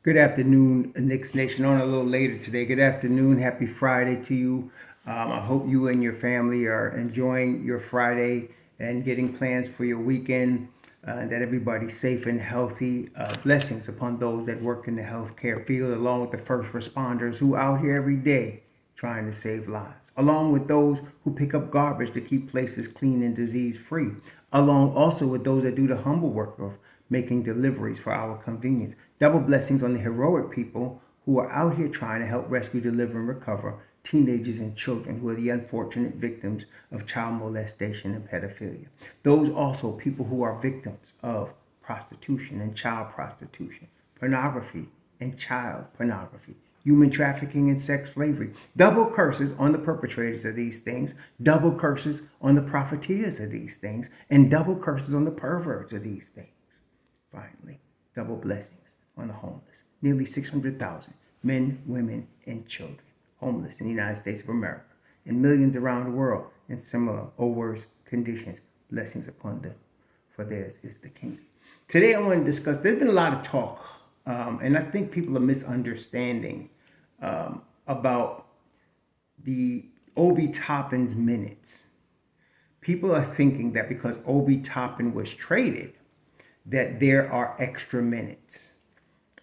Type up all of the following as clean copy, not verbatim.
Good afternoon, Knicks Nation. On a little later today. Good afternoon. Happy Friday to you. I hope you and your family are enjoying your Friday and getting plans for your weekend. That everybody's safe and healthy. Blessings upon those that work in the healthcare field, along with the first responders who out here every day trying to save lives, along with those who pick up garbage to keep places clean and disease free, along also with those that do the humble work of making deliveries for our convenience. Double blessings on the heroic people who are out here trying to help rescue, deliver, and recover teenagers and children who are the unfortunate victims of child molestation and pedophilia. Those also people who are victims of prostitution and child prostitution, pornography and child pornography, human trafficking and sex slavery. Double curses on the perpetrators of these things, double curses on the profiteers of these things, and double curses on the perverts of these things. Finally, double blessings on the homeless. Nearly 600,000 men, women, and children homeless in the United States of America, and millions around the world in similar or worse conditions. Blessings upon them, for theirs is the kingdom. Today I want to discuss, there's been a lot of talk, and I think people are misunderstanding about the Obi Toppin's minutes. People are thinking that because Obi Toppin was traded, that there are extra minutes.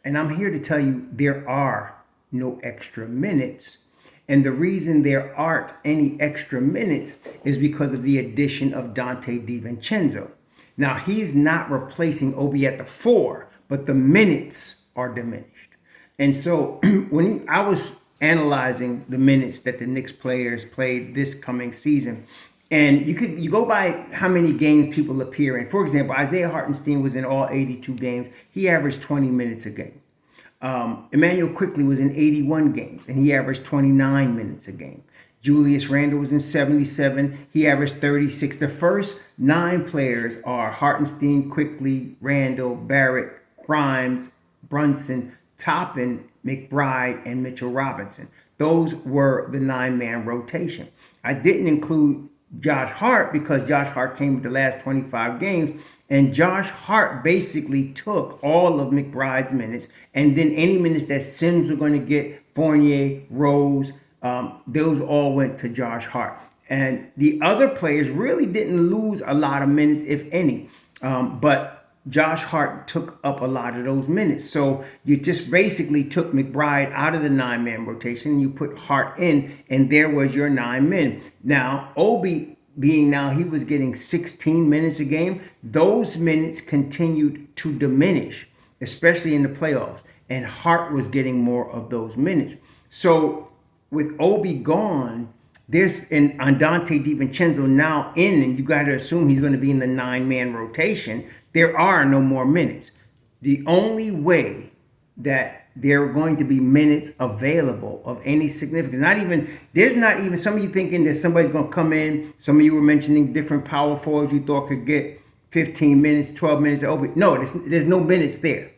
And I'm here to tell you there are no extra minutes. And the reason there aren't any extra minutes is because of the addition of Dante DiVincenzo. Now, he's not replacing Obi at the 4, but the minutes are diminished. And so when I was analyzing the minutes that the Knicks players played this coming season, and you go by how many games people appear in. For example, Isaiah Hartenstein was in all 82 games. He averaged 20 minutes a game. Emmanuel Quickley was in 81 games, and he averaged 29 minutes a game. Julius Randle was in 77. He averaged 36. The first 9 players are Hartenstein, Quickley, Randle, Barrett, Grimes, Brunson, Toppin, McBride, and Mitchell Robinson. Those were the 9-man rotation. I didn't include Josh Hart because Josh Hart came with the last 25 games, and Josh Hart basically took all of McBride's minutes, and then any minutes that Sims were going to get, Fournier, Rose, those all went to Josh Hart. And the other players really didn't lose a lot of minutes, if any, but Josh Hart took up a lot of those minutes. So you just basically took McBride out of the 9-man rotation, you put Hart in, and there was your 9 men. Now, Obi being now he was getting 16 minutes a game, those minutes continued to diminish, especially in the playoffs. And Hart was getting more of those minutes. So with Obi gone, there's an Dante DiVincenzo now in, and you got to assume he's going to be in the 9-man rotation. There are no more minutes. The only way that there are going to be minutes available of any significance, there's not even some of you thinking that somebody's going to come in. Some of you were mentioning different power forwards you thought could get 15 minutes, 12 minutes. No, there's no minutes there.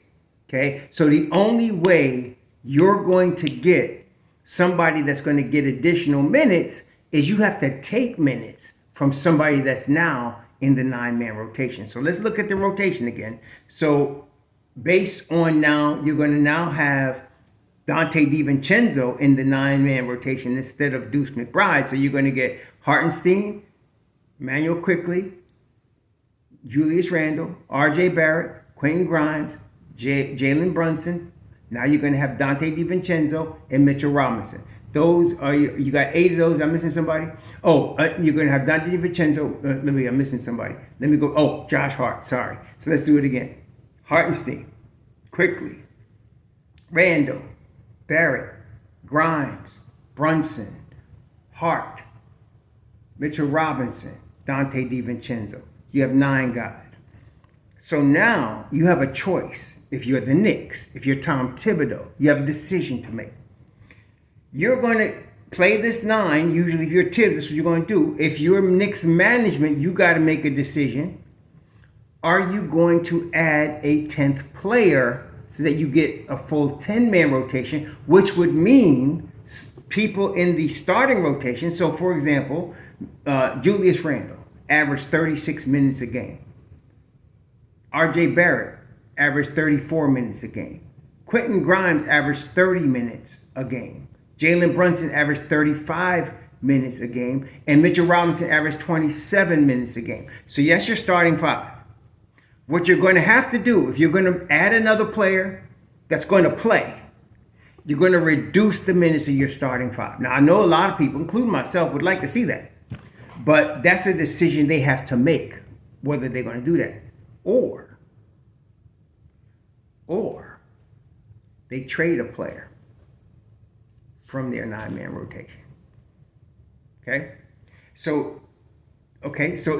Okay, so the only way you're going to get somebody that's going to get additional minutes is you have to take minutes from somebody that's now in the 9-man rotation. So let's look at the rotation again. So based on now, you're going to now have Dante DiVincenzo in the 9-man rotation instead of Deuce McBride. So you're going to get Hartenstein, Emmanuel Quickley, Julius Randle, R.J. Barrett, Quentin Grimes, Jalen Brunson. Now you're going to have Dante DiVincenzo and Mitchell Robinson. Those are, you got 8 of those. I'm missing somebody. You're going to have Dante DiVincenzo. I'm missing somebody. Let me go. Josh Hart. Sorry. So let's do it again. Hartenstein, Quickley, Randle, Barrett, Grimes, Brunson, Hart, Mitchell Robinson, Dante DiVincenzo. You have 9 guys. So now you have a choice. If you're the Knicks, if you're Tom Thibodeau, you have a decision to make. You're going to play this 9. Usually if you're Tibbs, that's what you're going to do. If you're Knicks management, you got to make a decision. Are you going to add a 10th player so that you get a full 10-man rotation, which would mean people in the starting rotation? So, for example, Julius Randle averaged 36 minutes a game. R.J. Barrett averaged 34 minutes a game. Quentin Grimes averaged 30 minutes a game. Jalen Brunson averaged 35 minutes a game. And Mitchell Robinson averaged 27 minutes a game. So yes, you're starting five. What you're going to have to do, if you're going to add another player that's going to play, you're going to reduce the minutes of your starting five. Now, I know a lot of people, including myself, would like to see that. But that's a decision they have to make, whether they're going to do that. Or they trade a player from their 9-man rotation. Okay? So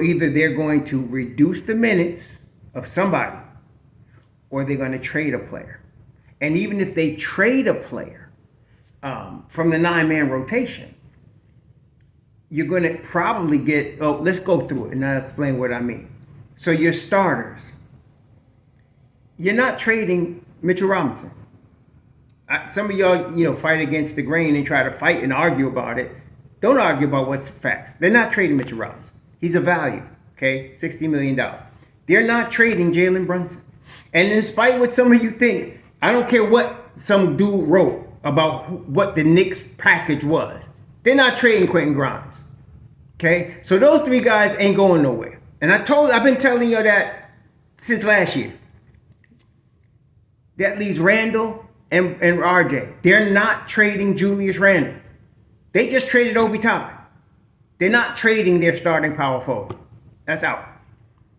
either they're going to reduce the minutes of somebody, or they're going to trade a player. And even if they trade a player from the 9-man rotation, you're going to probably get, let's go through it and I'll explain what I mean. So your starters, you're not trading Mitchell Robinson. Some of y'all, fight against the grain and try to fight and argue about it. Don't argue about what's facts. They're not trading Mitchell Robinson. He's a value, okay? $60 million. They're not trading Jalen Brunson. And in spite of what some of you think, I don't care what some dude wrote about what the Knicks package was. They're not trading Quentin Grimes. Okay? So those three guys ain't going nowhere. And I've been telling you that since last year. That leaves Randall and RJ. They're not trading Julius Randle. They just traded Obi Toppin. They're not trading their starting power forward. That's out.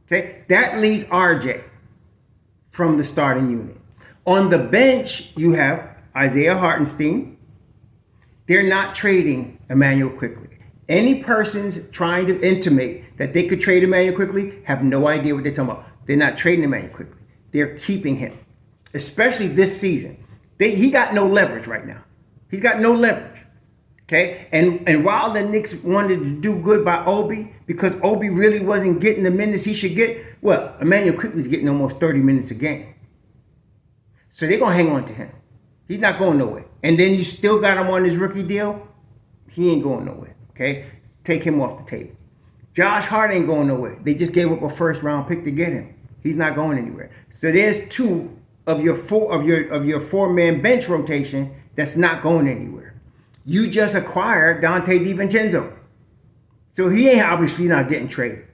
Okay? That leaves RJ from the starting unit. On the bench, you have Isaiah Hartenstein. They're not trading Emmanuel Quickley. Any persons trying to intimate that they could trade Emmanuel Quickley have no idea what they're talking about. They're not trading Emmanuel Quickley. They're keeping him, especially this season. He got no leverage right now. He's got no leverage. Okay? And while the Knicks wanted to do good by Obi, because Obi really wasn't getting the minutes he should get, well, Emmanuel Quickley's getting almost 30 minutes a game. So they're going to hang on to him. He's not going nowhere. And then you still got him on his rookie deal. He ain't going nowhere. Okay? Take him off the table. Josh Hart ain't going nowhere. They just gave up a first-round pick to get him. He's not going anywhere. So there's two of your four-man bench rotation that's not going anywhere. You just acquired Dante DiVincenzo. So he ain't obviously not getting traded.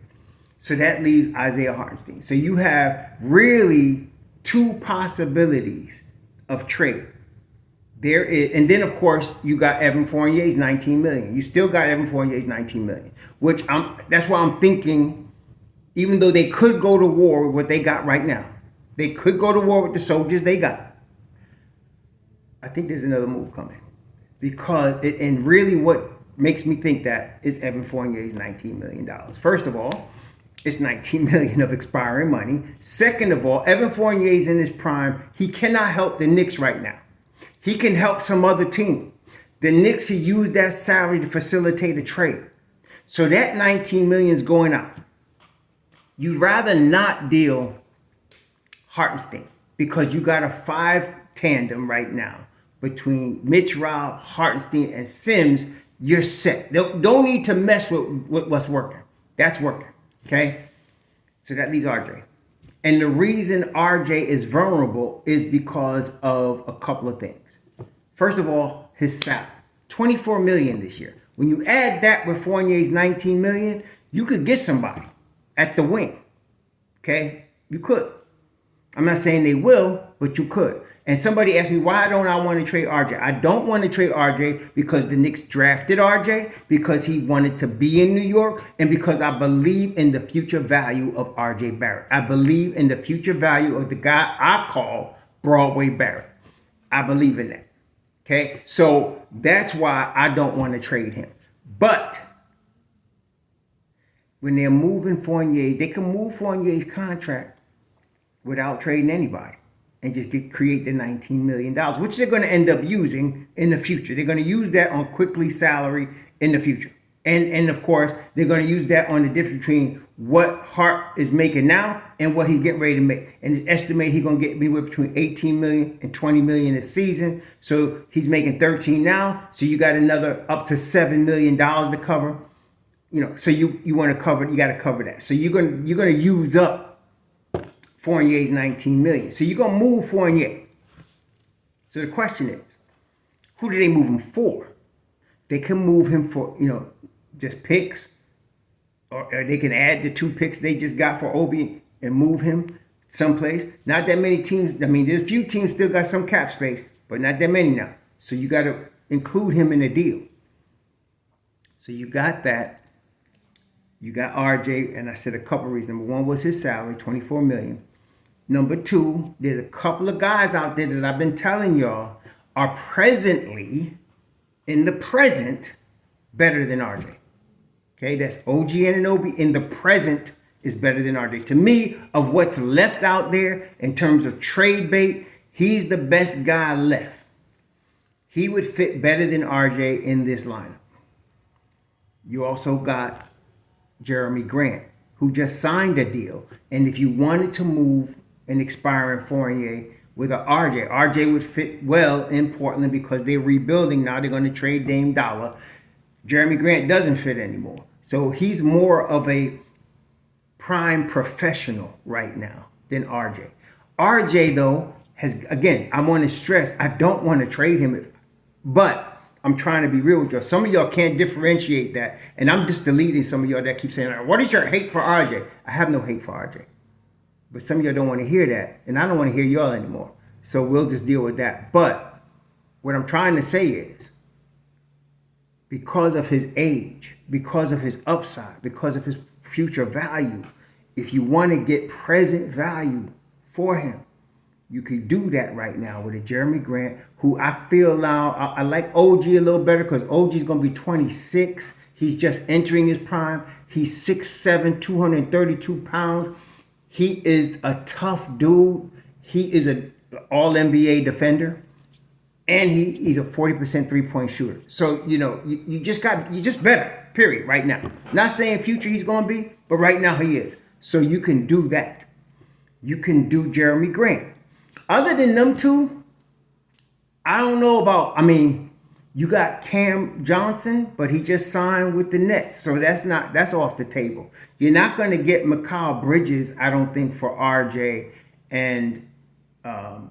So that leaves Isaiah Hartenstein. So you have really two possibilities of trade. There is, and then of course you got Evan Fournier's $19 million. You still got Evan Fournier's $19 million, which that's why I'm thinking, even though they could go to war with what they got right now, they could go to war with the soldiers they got. I think there's another move coming, because and really what makes me think that is Evan Fournier's $19 million. First of all, it's $19 million of expiring money. Second of all, Evan Fournier's in his prime. He cannot help the Knicks right now. He can help some other team. The Knicks can use that salary to facilitate a trade. So that $19 million is going out. You'd rather not deal Hartenstein, because you got a 5 tandem right now between Mitch Rob, Hartenstein, and Sims. You're set. Don't need to mess with what's working. That's working. Okay? So that leaves RJ. And the reason RJ is vulnerable is because of a couple of things. First of all, his salary, $24 million this year. When you add that with Fournier's $19 million, you could get somebody at the wing. Okay? You could. I'm not saying they will, but you could. And somebody asked me, why don't I want to trade RJ? I don't want to trade RJ because the Knicks drafted RJ, because he wanted to be in New York, and because I believe in the future value of RJ Barrett. I believe in the future value of the guy I call Broadway Barrett. I believe in that. Okay? So that's why I don't want to trade him. But when they're moving Fournier, they can move Fournier's contract without trading anybody and just create the $19 million, which they're going to end up using in the future. They're going to use that on Quickley's salary in the future. And of course, they're going to use that on the difference between what Hart is making now and what he's getting ready to make. And it's estimated he's going to get anywhere between $18 million and $20 million this season. So he's making 13 now. So you got another up to $7 million to cover. So you want to cover, you got to cover that. So you're going to use up Fournier's $19 million. So you're going to move Fournier. So the question is, who do they move him for? They can move him for, just picks, or they can add the 2 picks they just got for Obi and move him someplace. Not that many teams. I mean, there's a few teams still got some cap space, but not that many now. So you got to include him in the deal. So you got that. You got RJ, and I said a couple of reasons. Number one was his salary, $24 million. Number two, there's a couple of guys out there that I've been telling y'all are presently, in the present, better than RJ. Okay, that's OG Anunoby in the present is better than RJ. To me, of what's left out there in terms of trade bait, he's the best guy left. He would fit better than RJ in this lineup. You also got Jeremy Grant, who just signed a deal. And if you wanted to move an expiring Fournier with a RJ would fit well in Portland because they're rebuilding now. They're going to trade Dame Dollar. Jeremy Grant doesn't fit anymore. So he's more of a prime professional right now than RJ. RJ, though, has, again, I want to stress, I don't want to trade him, but I'm trying to be real with y'all. Some of y'all can't differentiate that, and I'm just deleting some of y'all that keep saying, what is your hate for RJ? I have no hate for RJ. But some of y'all don't want to hear that, and I don't want to hear y'all anymore. So we'll just deal with that. But what I'm trying to say is, because of his age, because of his upside, because of his future value, if you want to get present value for him, you could do that right now with a Jeremy Grant, who I feel now, I like OG a little better because OG's going to be 26. He's just entering his prime. He's 6'7", 232 pounds. He is a tough dude. He is an all-NBA defender. And he's a 40% three-point shooter. So, you just better, period, right now. Not saying future he's going to be, but right now he is. So you can do that. You can do Jeremy Grant. Other than them two, I don't know about, you got Cam Johnson, but he just signed with the Nets. So that's off the table. You're not going to get Mikal Bridges, I don't think, for RJ and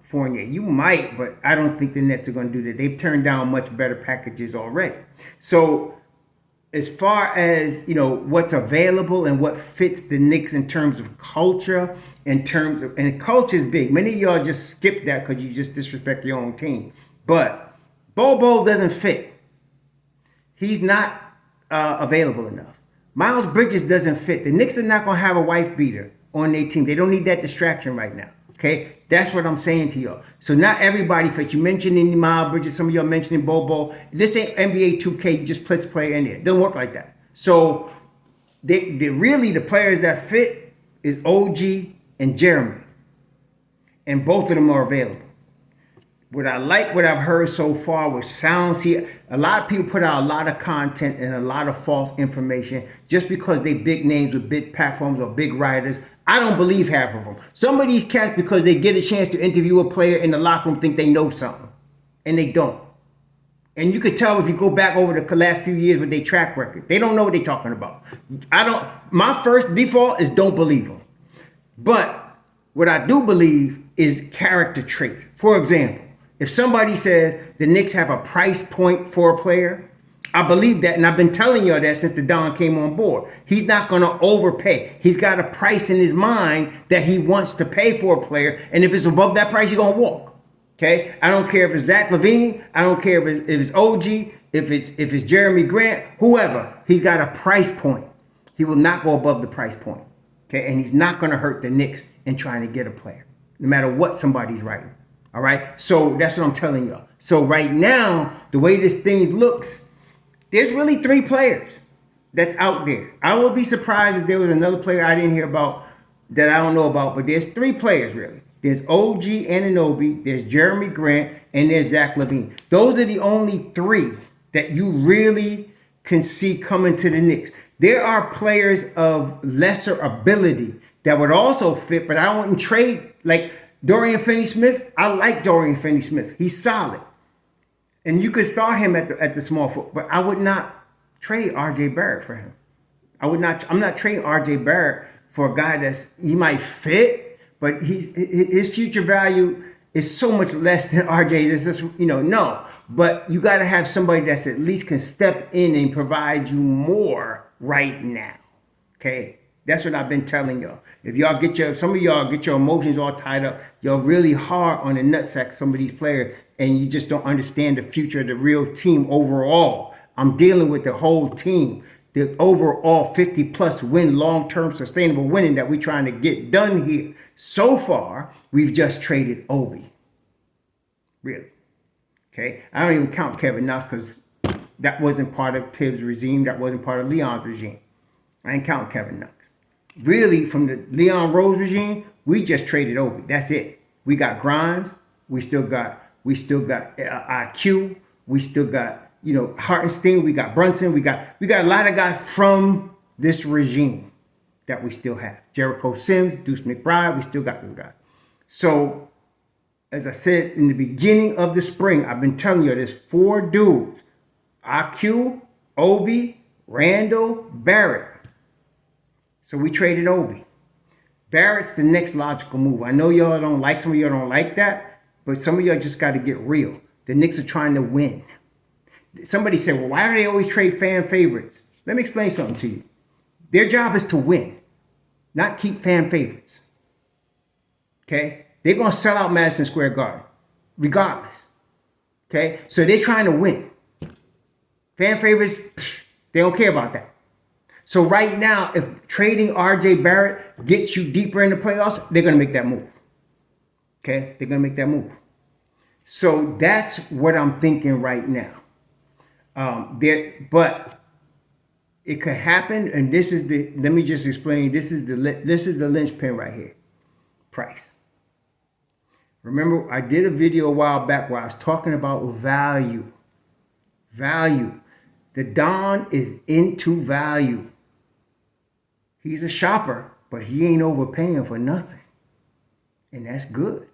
Fournier. You might, but I don't think the Nets are going to do that. They've turned down much better packages already. So as far as, what's available and what fits the Knicks in terms of culture, and culture is big. Many of y'all just skip that because you just disrespect your own team. But Bobo doesn't fit. He's not available enough. Miles Bridges doesn't fit. The Knicks are not going to have a wife beater on their team. They don't need that distraction right now. Okay, that's what I'm saying to y'all. So not everybody fits. You mentioning Miles Bridges, some of y'all mentioning Bobo. This ain't NBA 2K. You just place player in there. It doesn't work like that. So they really, the players that fit is OG and Jeremy, and both of them are available. What I've heard so far with sound. See, a lot of people put out a lot of content and a lot of false information just because they big names with big platforms or big writers. I don't believe half of them. Some of these cats, because they get a chance to interview a player in the locker room, think they know something, and they don't. And you could tell if you go back over the last few years with their track record. They don't know what they're talking about. My first default is don't believe them. But what I do believe is character traits. For example, if somebody says the Knicks have a price point for a player, I believe that, and I've been telling y'all that since the Don came on board. He's not going to overpay. He's got a price in his mind that he wants to pay for a player, and if it's above that price, he's going to walk. Okay? I don't care if it's Zach LaVine. I don't care if it's OG, if it's Jeremy Grant, whoever. He's got a price point. He will not go above the price point. Okay? And he's not going to hurt the Knicks in trying to get a player, no matter what somebody's writing. All right? So that's what I'm telling y'all. So right now, the way this thing looks, there's really 3 players that's out there. I would be surprised if there was another player I didn't hear about that I don't know about, but there's 3 players really. There's OG Anunoby, there's Jeremy Grant, and there's Zach LaVine. Those are the only 3 that you really can see coming to the Knicks. There are players of lesser ability that would also fit, but I wouldn't trade. Like Dorian Finney-Smith, I like Dorian Finney-Smith. He's solid. And you could start him at the small foot, but I would not trade RJ Barrett for him. I'm not trading RJ Barrett for a guy he might fit, but his future value is so much less than RJ. It's just, no. But you got to have somebody that's at least can step in and provide you more right now. Okay? That's what I've been telling y'all. If some of y'all get your emotions all tied up, y'all really hard on the nutsack, some of these players, and you just don't understand the future of the real team overall. I'm dealing with the whole team. The overall 50 plus win, long-term sustainable winning that we're trying to get done here. So far, we've just traded Obi. Really. Okay. I don't even count Kevin Knox because that wasn't part of Tibbs' regime. That wasn't part of Leon's regime. I ain't count Kevin Knox. Really, from the Leon Rose regime, we just traded Obi. That's it. We got Grimes. We still got IQ. We still got Hartenstein. We got Brunson. We got a lot of guys from this regime that we still have. Jericho Sims, Deuce McBride. We still got those guys. So, as I said in the beginning of the spring, I've been telling you there's 4 dudes: IQ, Obi, Randall, Barrett. So we traded Obi. Barrett's the next logical move. I know some of y'all don't like that, but some of y'all just got to get real. The Knicks are trying to win. Somebody said, well, why do they always trade fan favorites? Let me explain something to you. Their job is to win, not keep fan favorites. Okay? They're going to sell out Madison Square Garden, regardless. Okay? So they're trying to win. Fan favorites, they don't care about that. So right now, if trading RJ Barrett gets you deeper in the playoffs, they're going to make that move. Okay? They're going to make that move. So that's what I'm thinking right now. But it could happen, and let me just explain, this is the linchpin right here. Price. Remember, I did a video a while back where I was talking about value. Value. The Don is into value. He's a shopper, but he ain't overpaying for nothing. And that's good.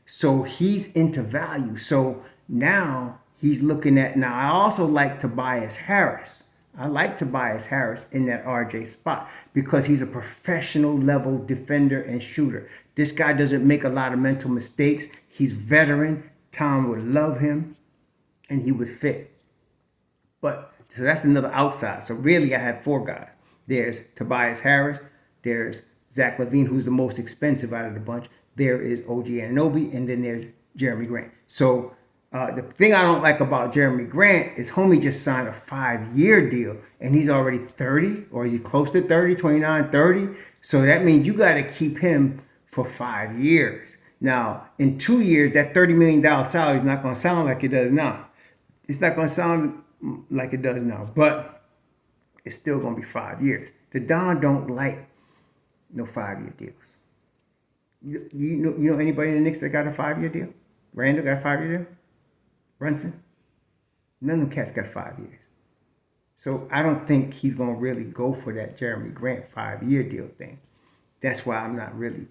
So he's into value. So now he's looking at, now I also like Tobias Harris. I like Tobias Harris in that RJ spot because he's a professional level defender and shooter. This guy doesn't make a lot of mental mistakes. He's veteran. Tom would love him and he would fit. But so that's another outside. So really I have 4 guys. There's Tobias Harris. There's Zach LaVine, who's the most expensive out of the bunch. There is OG Anunoby, and then there's Jeremy Grant. So the thing I don't like about Jeremy Grant is homie just signed a 5-year deal, and he's already 30, or is he close to 30, 29, 30? So that means you got to keep him for 5 years. Now, in 2 years, that $30 million salary is not going to sound like it does now. It's not going to sound like it does now, but it's still going to be 5 years. The Don don't like no 5-year deals. You know anybody in the Knicks that got a 5-year deal? Randall got a 5-year deal? Brunson? None of them cats got 5 years. So I don't think he's going to really go for that Jeremy Grant 5-year deal thing. That's why I'm not really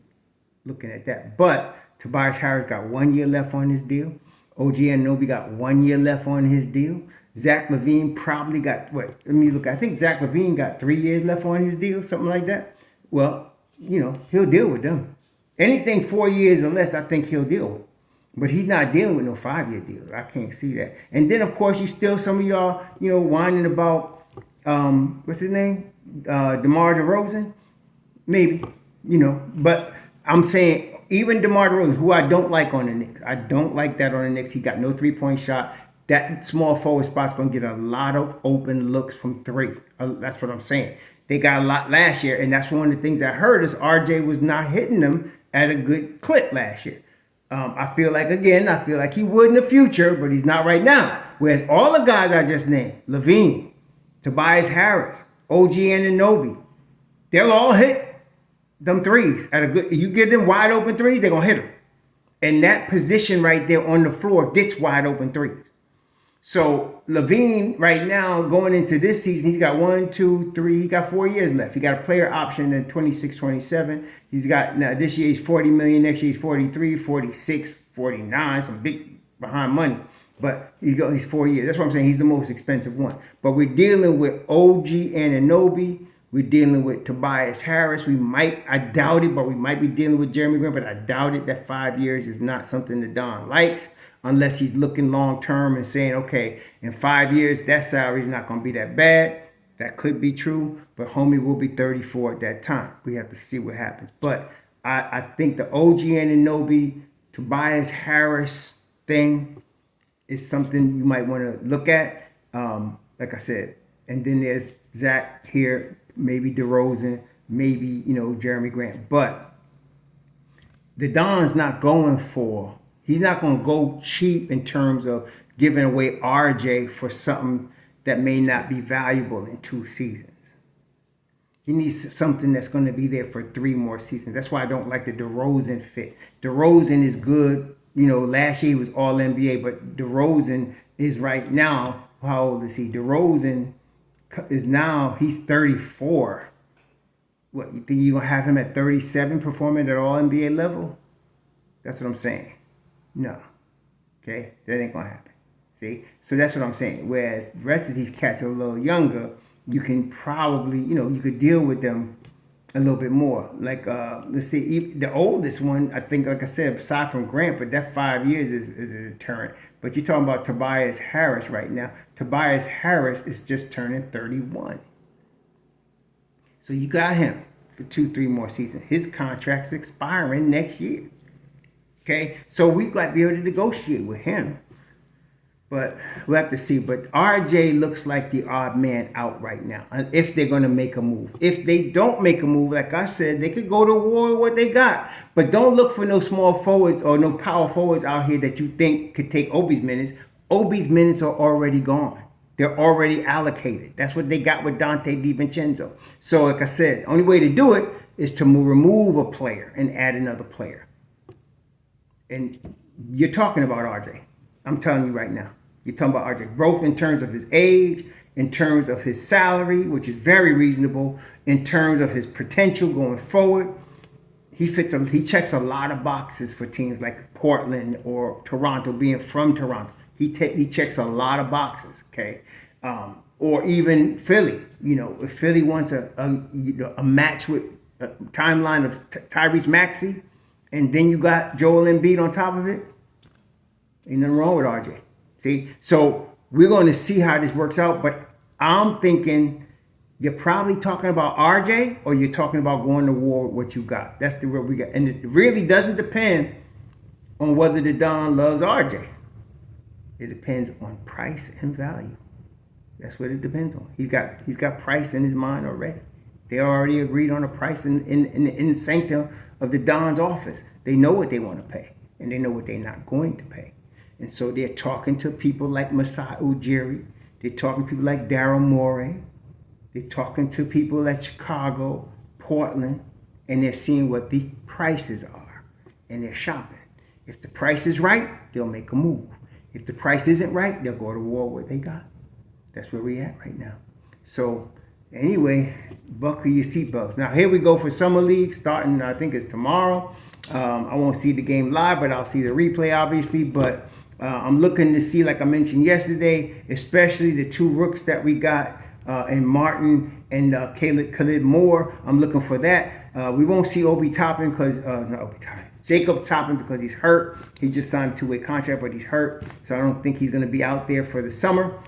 looking at that. But Tobias Harris got 1 year left on his deal. OG Anunoby got 1 year left on his deal. Zach LaVine probably got, let me look. I think Zach LaVine got 3 years left on his deal, something like that. Well, he'll deal with them. Anything 4 years or less, I think he'll deal with. But he's not dealing with no 5-year deal. I can't see that. And then, of course, some of y'all, whining about, what's his name? DeMar DeRozan? Maybe, But I'm saying, even DeMar DeRozan, who I don't like on the Knicks. I don't like that on the Knicks. He got no 3-point shot. That small forward spot's going to get a lot of open looks from 3. That's what I'm saying. They got a lot last year, and that's one of the things I heard is RJ was not hitting them at a good clip last year. I feel like he would in the future, but he's not right now. Whereas all the guys I just named, LaVine, Tobias Harris, OG Anunoby, they'll all hit them threes at a good. You give them wide open threes, they're going to hit them. And that position right there on the floor gets wide open threes. So LaVine right now going into this season, he's got 1, 2, 3, he got 4 years left. He got a player option in 26, 27. He's got, now this year he's 40 million, next year he's 43, 46, 49, some big behind money. But he's 4 years. That's what I'm saying. He's the most expensive one. But we're dealing with OG Anunoby, We're dealing with Tobias Harris. I doubt it, but we might be dealing with Jeremy Grant, but I doubt it. That 5 years is not something that Don likes unless he's looking long term and saying, okay, in 5 years, that salary is not going to be that bad. That could be true, but homie will be 34 at that time. We have to see what happens. But I think the OG Anunoby, Tobias Harris thing is something you might want to look at. Like I said, and then there's Zach here, maybe DeRozan, maybe, Jeremy Grant. But the Don's not he's not going to go cheap in terms of giving away RJ for something that may not be valuable in 2 seasons. He needs something that's going to be there for 3 more seasons. That's why I don't like the DeRozan fit. DeRozan is good. Last year he was all NBA, but DeRozan is right now, how old is he? DeRozan he's 34. What, you think you're going to have him at 37 performing at all NBA level? That's what I'm saying. No. Okay? That ain't going to happen. See? So that's what I'm saying. Whereas the rest of these cats are a little younger, you can probably, you could deal with them a little bit more. Like, let's see, the oldest one, I think, like I said, aside from Grant, but that 5 years is a deterrent. But you're talking about Tobias Harris right now. Tobias Harris is just turning 31. So you got him for 2-3 more seasons. His contract's expiring next year. Okay? So we got to be able to negotiate with him. But we'll have to see. But RJ looks like the odd man out right now, if they're going to make a move. If they don't make a move, like I said, they could go to war with what they got. But don't look for no small forwards or no power forwards out here that you think could take Obi's minutes. Obi's minutes are already gone. They're already allocated. That's what they got with Dante DiVincenzo. So, like I said, the only way to do it is to remove a player and add another player. And you're talking about RJ. I'm telling you right now. You're talking about RJ, both in terms of his age, in terms of his salary, which is very reasonable, in terms of his potential going forward. He checks a lot of boxes for teams like Portland or Toronto, being from Toronto. He checks a lot of boxes, okay? Or even Philly. If Philly wants a match with a timeline of Tyrese Maxey, and then you got Joel Embiid on top of it, ain't nothing wrong with RJ. See, so we're going to see how this works out, but I'm thinking you're probably talking about RJ or you're talking about going to war with what you got. That's the real we got. And it really doesn't depend on whether the Don loves RJ. It depends on price and value. That's what it depends on. He's got price in his mind already. They already agreed on a price in the sanctum of the Don's office. They know what they want to pay, and they know what they're not going to pay. And so they're talking to people like Masai Ujiri. They're talking to people like Daryl Morey. They're talking to people at Chicago, Portland, and they're seeing what the prices are. And they're shopping. If the price is right, they'll make a move. If the price isn't right, they'll go to war with what they got. That's where we're at right now. So anyway, buckle your seatbelts. Now here we go for Summer League, starting I think it's tomorrow. I won't see the game live, but I'll see the replay obviously. But I'm looking to see, like I mentioned yesterday, especially the 2 rooks that we got in Martin and Khalid Moore. I'm looking for that. We won't see Obi Toppin Jacob Toppin because he's hurt. He just signed a 2-way contract, but he's hurt. So I don't think he's going to be out there for the summer.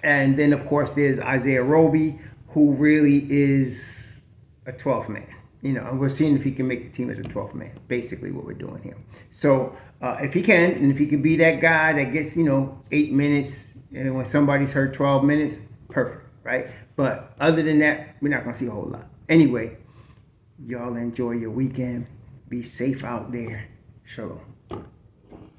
And then, of course, there's Isaiah Roby, who really is a 12th man. And we're seeing if he can make the team as a 12th man, basically what we're doing here. So if he can, and if he can be that guy that gets, 8 minutes, and when somebody's hurt 12 minutes, perfect, right? But other than that, we're not going to see a whole lot. Anyway, y'all enjoy your weekend. Be safe out there. Shalom.